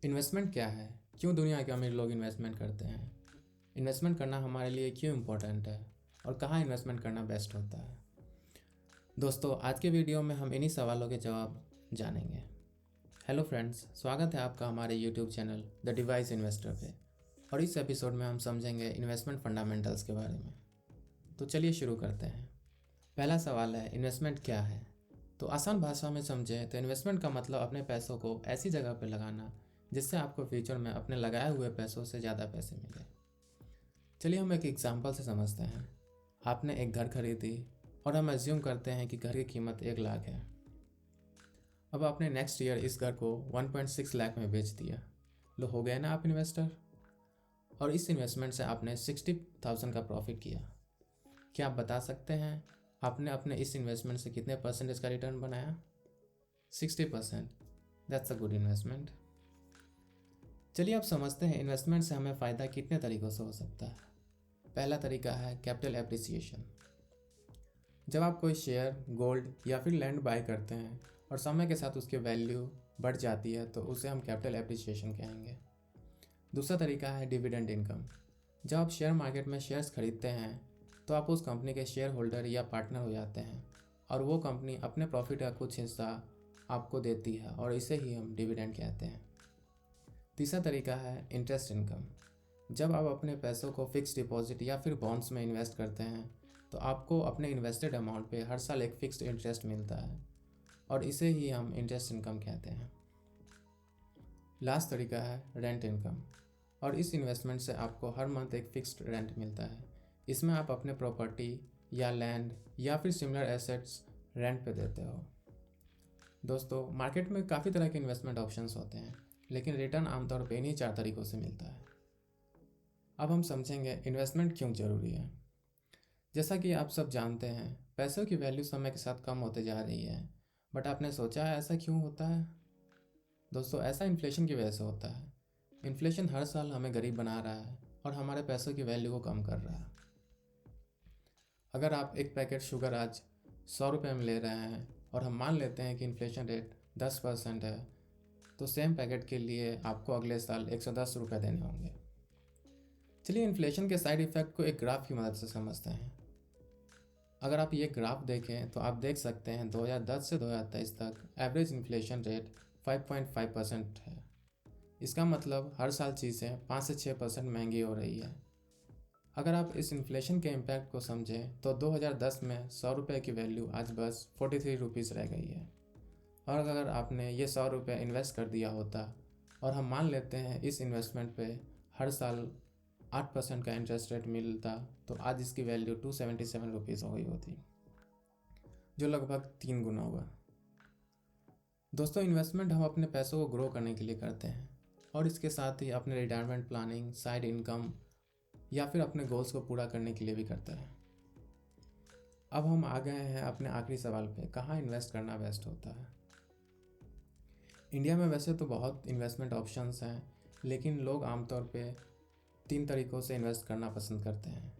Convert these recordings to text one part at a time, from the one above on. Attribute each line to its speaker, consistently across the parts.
Speaker 1: Investment क्या है? क्यों दुनिया के अमीर लोग इन्वेस्टमेंट करते हैं? इन्वेस्टमेंट करना हमारे लिए क्यों इम्पोर्टेंट है? और कहाँ इन्वेस्टमेंट करना बेस्ट होता है? दोस्तों, आज के वीडियो में हम इन्हीं सवालों के जवाब जानेंगे। हेलो फ्रेंड्स, स्वागत है आपका हमारे YouTube channel the device investor पे। और इस एपिसोड में हम समझेंगे इन्वेस्टमेंट फंडामेंटल्स के बारे में। तो चलिए शुरू करते हैं। पहला सवाल है, इन्वेस्टमेंट क्या है? तो आसान भाषा में समझें तो इन्वेस्टमेंट का मतलब अपने पैसों को ऐसी जगह पर लगाना जिससे आपको फ्यूचर में अपने लगाए हुए पैसों से ज़्यादा पैसे मिले। चलिए हम एक एग्जांपल से समझते हैं। आपने एक घर खरीदी और हम एज्यूम करते हैं कि घर की कीमत 1 लाख है। अब आपने नेक्स्ट ईयर इस घर को 1.6 लाख में बेच दिया। लो, हो गया ना आप इन्वेस्टर। और इस इन्वेस्टमेंट से आपने 60,000 का प्रॉफिट किया। क्या आप बता सकते हैं आपने अपने इस इन्वेस्टमेंट से कितने परसेंटेज का रिटर्न बनाया? 60%। That's a good investment. चलिए अब समझते हैं इन्वेस्टमेंट से हमें फ़ायदा कितने तरीक़ों से हो सकता है। पहला तरीका है कैपिटल एप्रिसिएशन। जब आप कोई शेयर, गोल्ड या फिर लैंड बाय करते हैं और समय के साथ उसकी वैल्यू बढ़ जाती है तो उसे हम कैपिटल एप्रिसिएशन कहेंगे। दूसरा तरीका है डिविडेंड इनकम। जब आप शेयर मार्केट में शेयर्स खरीदते हैं तो आप उस कंपनी के शेयर होल्डर या पार्टनर हो जाते हैं और वो कंपनी अपने प्रॉफिट का कुछ हिस्सा आपको देती है और इसे ही हम डिविडेंड कहते हैं। तीसरा तरीका है इंटरेस्ट इनकम। जब आप अपने पैसों को फिक्स डिपॉजिट या फिर बॉन्ड्स में इन्वेस्ट करते हैं तो आपको अपने इन्वेस्टेड अमाउंट पे हर साल एक फिक्स्ड इंटरेस्ट मिलता है और इसे ही हम इंटरेस्ट इनकम कहते हैं। लास्ट तरीका है रेंट इनकम, और इस इन्वेस्टमेंट से आपको हर मंथ एक फिक्स्ड रेंट मिलता है। इसमें आप अपने प्रॉपर्टी या लैंड या फिर सिमिलर एसेट्स रेंट पे देते हो। दोस्तों, मार्केट में काफ़ी तरह के इन्वेस्टमेंट ऑप्शंस होते हैं, लेकिन रिटर्न आमतौर पे इन्हीं 4 तरीक़ों से मिलता है। अब हम समझेंगे इन्वेस्टमेंट क्यों ज़रूरी है। जैसा कि आप सब जानते हैं, पैसों की वैल्यू समय के साथ कम होते जा रही है। बट आपने सोचा है ऐसा क्यों होता है? दोस्तों, ऐसा इन्फ्लेशन की वजह से होता है। इन्फ्लेशन हर साल हमें गरीब बना रहा है और हमारे पैसों की वैल्यू को कम कर रहा है। अगर आप एक पैकेट शुगर आज 100 रुपये में ले रहे हैं और हम मान लेते हैं कि इन्फ्लेशन रेट 10% है, तो सेम पैकेट के लिए आपको अगले साल 110 रुपये देने होंगे। चलिए इन्फ्लेशन के साइड इफ़ेक्ट को एक ग्राफ की मदद से समझते हैं। अगर आप ये ग्राफ देखें तो आप देख सकते हैं 2010 से 2023 तक एवरेज इन्फ्लेशन रेट 5.5% है। इसका मतलब हर साल चीज़ें 5 से 6% महंगी हो रही है। अगर आप इस इन्फ्लेशन के इम्पैक्ट को समझें तो 2010 में 100 रुपये की वैल्यू आज बस 43 रुपीज़ रह गई है। और अगर आपने ये 100 रुपये इन्वेस्ट कर दिया होता और हम मान लेते हैं इस इन्वेस्टमेंट पे हर साल 8% का इंटरेस्ट रेट मिलता, तो आज इसकी वैल्यू 277 रुपीज़ हो गई होती, जो लगभग 3 गुना हुआ। दोस्तों, इन्वेस्टमेंट हम अपने पैसों को ग्रो करने के लिए करते हैं और इसके साथ ही अपने रिटायरमेंट प्लानिंग, साइड इनकम या फिर अपने गोल्स को पूरा करने के लिए भी करते हैं। अब हम आ गए हैं अपने आखिरी सवाल पे, कहाँ इन्वेस्ट करना बेस्ट होता है। इंडिया में वैसे तो बहुत इन्वेस्टमेंट ऑप्शंस हैं, लेकिन लोग आमतौर पे 3 तरीक़ों से इन्वेस्ट करना पसंद करते हैं: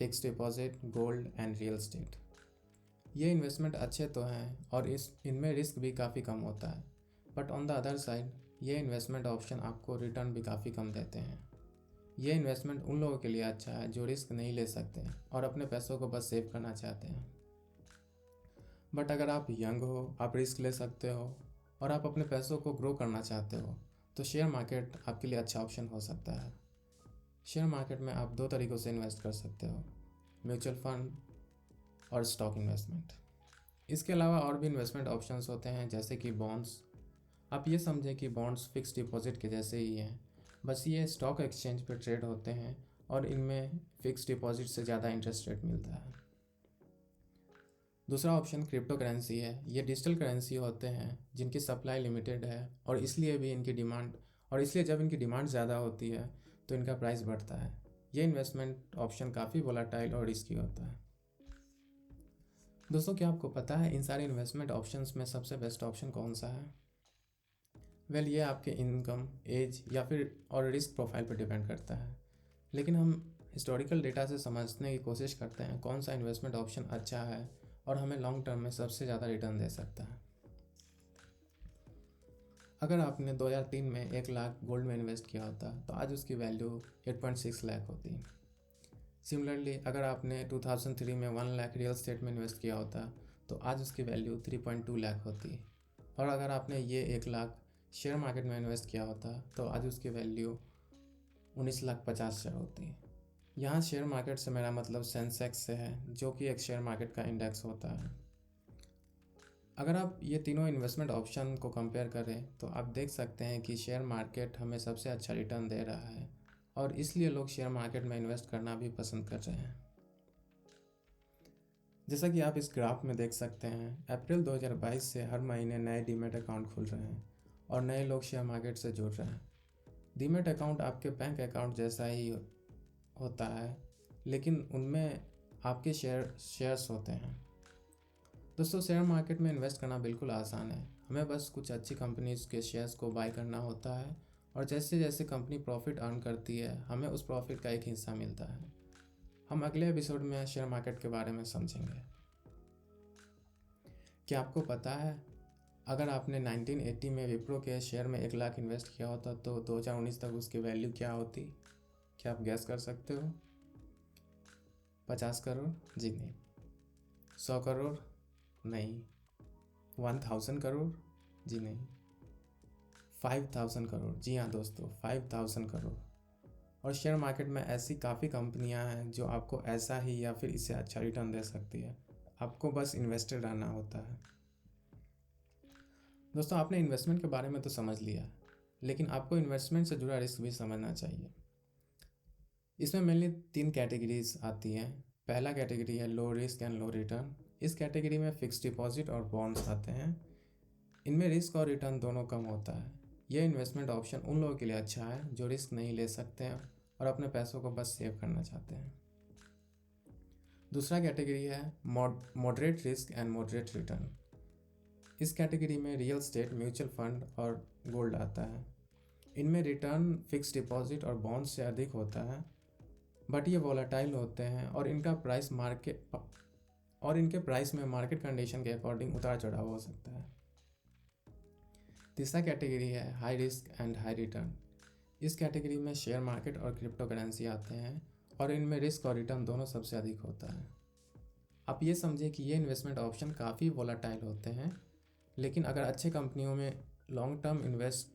Speaker 1: fixed deposit, gold and real estate. ये इन्वेस्टमेंट अच्छे तो हैं और इनमें रिस्क भी काफ़ी कम होता है, but on the other side ये इन्वेस्टमेंट ऑप्शन आपको रिटर्न भी काफ़ी कम देते हैं। ये इन्वेस्टमेंट उन लोगों के लिए अच्छा है जो रिस्क नहीं ले सकते और अपने पैसों को बस सेव करना चाहते हैं। बट अगर आप यंग हो, आप रिस्क ले सकते हो और आप अपने पैसों को ग्रो करना चाहते हो, तो शेयर मार्केट आपके लिए अच्छा ऑप्शन हो सकता है। शेयर मार्केट में आप 2 तरीक़ों से इन्वेस्ट कर सकते हो: म्यूचुअल फंड और स्टॉक इन्वेस्टमेंट। इसके अलावा और भी इन्वेस्टमेंट ऑप्शंस होते हैं, जैसे कि बॉन्ड्स। आप ये समझें कि बॉन्ड्स फिक्स डिपॉजिट के जैसे ही हैं, बस ये स्टॉक एक्सचेंज पर ट्रेड होते हैं और इनमें फिक्स डिपॉजिट से ज़्यादा इंटरेस्ट रेट मिलता है। दूसरा ऑप्शन क्रिप्टो करेंसी है। ये डिजिटल करेंसी होते हैं जिनकी सप्लाई लिमिटेड है और इसलिए जब इनकी डिमांड ज़्यादा होती है तो इनका प्राइस बढ़ता है। ये इन्वेस्टमेंट ऑप्शन काफ़ी वोलेटाइल और रिस्की होता है। दोस्तों, क्या आपको पता है इन सारे इन्वेस्टमेंट ऑप्शंस में सबसे बेस्ट ऑप्शन कौन सा है? ये आपके इनकम, एज या फिर और रिस्क प्रोफाइल पर डिपेंड करता है, लेकिन हम हिस्टोरिकल डेटा से समझने की कोशिश करते हैं कौन सा इन्वेस्टमेंट ऑप्शन अच्छा है और हमें लॉन्ग टर्म में सबसे ज़्यादा रिटर्न दे सकता है। अगर आपने 2003 में 1 लाख गोल्ड में इन्वेस्ट किया होता तो आज उसकी वैल्यू 8.6 लाख होती। सिमिलरली अगर आपने 2003 में 1 लाख रियल एस्टेट में इन्वेस्ट किया होता तो आज उसकी वैल्यू 3.2 लाख होती। और अगर आपने ये 1 लाख शेयर मार्केट में इन्वेस्ट किया होता तो आज उसकी वैल्यू 19,50,000 होती। यहाँ शेयर मार्केट से मेरा मतलब सेंसेक्स से है, जो कि एक शेयर मार्केट का इंडेक्स होता है। अगर आप ये तीनों इन्वेस्टमेंट ऑप्शन को कंपेयर करें तो आप देख सकते हैं कि शेयर मार्केट हमें सबसे अच्छा रिटर्न दे रहा है और इसलिए लोग शेयर मार्केट में इन्वेस्ट करना भी पसंद कर रहे हैं। जैसा कि आप इस ग्राफ में देख सकते हैं, अप्रैल 2022 से हर महीने नए डीमैट अकाउंट खुल रहे हैं और नए लोग शेयर मार्केट से जुड़ रहे हैं। डीमैट अकाउंट आपके बैंक अकाउंट जैसा ही होता है, लेकिन उनमें आपके शेयर्स होते हैं। दोस्तों, शेयर मार्केट में इन्वेस्ट करना बिल्कुल आसान है। हमें बस कुछ अच्छी कंपनीज के शेयर्स को बाय करना होता है और जैसे जैसे कंपनी प्रॉफिट अर्न करती है हमें उस प्रॉफिट का एक हिस्सा मिलता है। हम अगले एपिसोड में शेयर मार्केट के बारे में समझेंगे। क्या आपको पता है, अगर आपने 1980 में विप्रो के शेयर में 1 लाख इन्वेस्ट किया होता तो 2019 तक उसकी वैल्यू क्या होती? क्या आप गैस कर सकते हो? 50 करोड़? जी नहीं। 100 करोड़? नहीं। 1000 करोड़? जी नहीं। 5000 करोड़? जी हाँ दोस्तों, 5000 करोड़। और शेयर मार्केट में ऐसी काफ़ी कंपनियां हैं जो आपको ऐसा ही या फिर इससे अच्छा रिटर्न दे सकती है। आपको बस इन्वेस्टेड रहना होता है। दोस्तों, आपने इन्वेस्टमेंट के बारे में तो समझ लिया, लेकिन आपको इन्वेस्टमेंट से जुड़ा रिस्क भी समझना चाहिए। इसमें मेनली 3 कैटेगरीज आती हैं। पहला कैटेगरी है low risk and low return. इस कैटेगरी में फिक्स्ड डिपॉजिट और बॉन्ड्स आते हैं। इनमें रिस्क और रिटर्न दोनों कम होता है। यह इन्वेस्टमेंट ऑप्शन उन लोगों के लिए अच्छा है जो रिस्क नहीं ले सकते हैं और अपने पैसों को बस सेव करना चाहते हैं। दूसरा कैटेगरी है moderate risk and moderate return. इस कैटेगरी में रियल एस्टेट, म्यूचुअल फंड और गोल्ड आता है। इनमें रिटर्न फिक्स्ड डिपॉजिट और बॉन्ड से अधिक होता है, बट ये वॉलेटाइल होते हैं और इनके प्राइस में मार्केट कंडीशन के अकॉर्डिंग उतार चढ़ाव हो सकता है। तीसरा कैटेगरी है high risk and high return. इस कैटेगरी में शेयर मार्केट और क्रिप्टो करेंसी आते हैं और इनमें रिस्क और रिटर्न दोनों सबसे अधिक होता है। आप ये समझें कि ये इन्वेस्टमेंट ऑप्शन काफ़ी वॉलेटाइल होते हैं, लेकिन अगर अच्छे कंपनियों में लॉन्ग टर्म इन्वेस्ट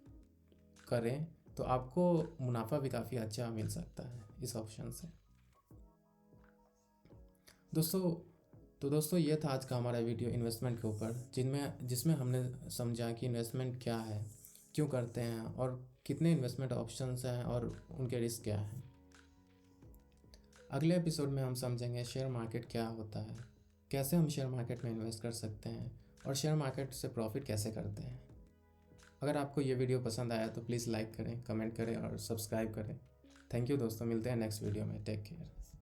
Speaker 1: करें तो आपको मुनाफा भी काफ़ी अच्छा मिल सकता है इस ऑप्शन से। दोस्तों ये था आज का हमारा वीडियो इन्वेस्टमेंट के ऊपर, जिसमें हमने समझा कि इन्वेस्टमेंट क्या है, क्यों करते हैं और कितने इन्वेस्टमेंट ऑप्शंस हैं और उनके रिस्क क्या हैं। अगले एपिसोड में हम समझेंगे शेयर मार्केट क्या होता है, कैसे हम शेयर मार्केट में इन्वेस्ट कर सकते हैं और शेयर मार्केट से प्रॉफिट कैसे करते हैं। अगर आपको ये वीडियो पसंद आया तो प्लीज़ लाइक करें, कमेंट करें और सब्सक्राइब करें। थैंक यू दोस्तों, मिलते हैं नेक्स्ट वीडियो में। Take care.